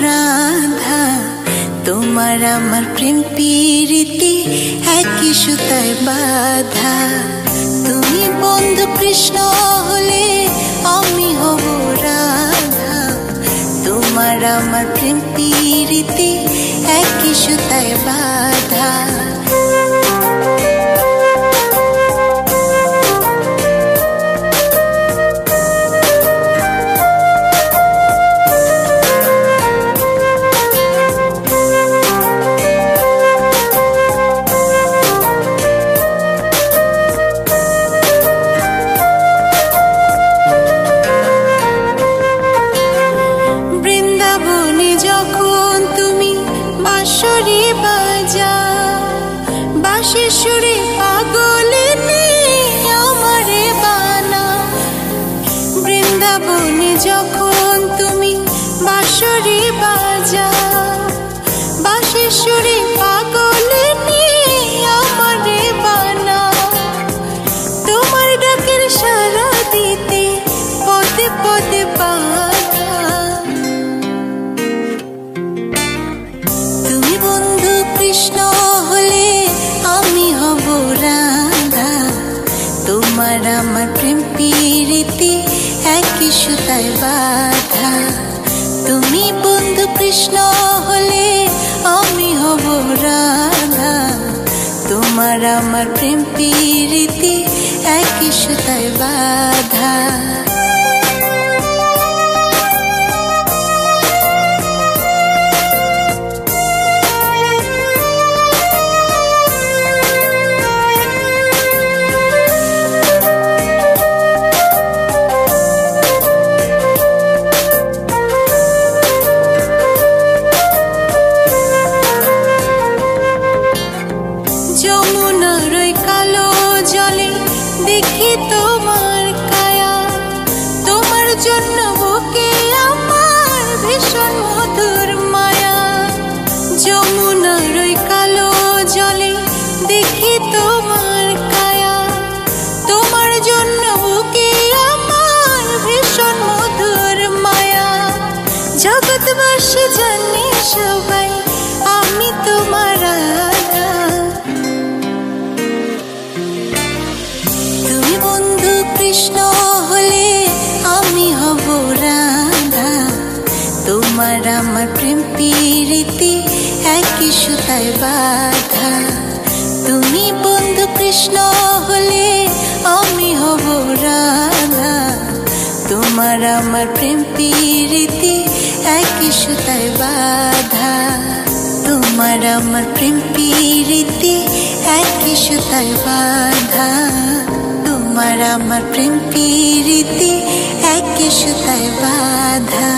রাধা, তোমার আমার প্রেম প্রীতি একই সুতায় বাঁধা। তুমি বন্ধু কৃষ্ণ হলে আমি হব রাধা, তোমার আমার প্রেম প্রীতি একই সুতায় বাঁধা। বাঁশির সুরে পাগলিনী আমারে বানা, বৃন্দাবনে যখন তুমি বাঁশরি বাজাও, বাঁশির সুরে পাগলিনী আমারে বানা। তোমার ডাকের সাড়া দিতে পদে পদে বাধা। তুমি বন্ধু কৃষ্ণ হলে আমি হব রাধা, তোমার আমার প্রেম প্রীতি একই সুতায় বাঁধা। তুমি বন্ধু কৃষ্ণ হলে আমি হব রাধা, তোমার আমার প্রেম প্রীতি একই সুতায় বাঁধা। যমুনার ওই কালো জলে দেখি তোমার কায়া, তোমার জন্য বুকে আমার ভীষণ মধুর মায়া। যমুনার ওই কালো জলে দেখি তোমার কায়া, তোমার জন্য বুকে আমার ভীষণ মধুর মায়া। জগৎবাসী জানে সবাই আমি তোমার রাধা, তুমি বন্ধু কৃষ্ণ হলে আমি হব রাধা, তোমার আমার প্রেম প্রীতি একই সুতায় বাঁধা। তুমি বন্ধু কৃষ্ণ হলে আমি হব রাধা, তোমার আমার প্রেম প্রীতি একই সুতায় বাঁধা। তোমার আমার প্রেম প্রীতি একই সুতায় বাঁধা, তোমার আমার প্রেম প্রীতি একই সুতায় বাঁধা।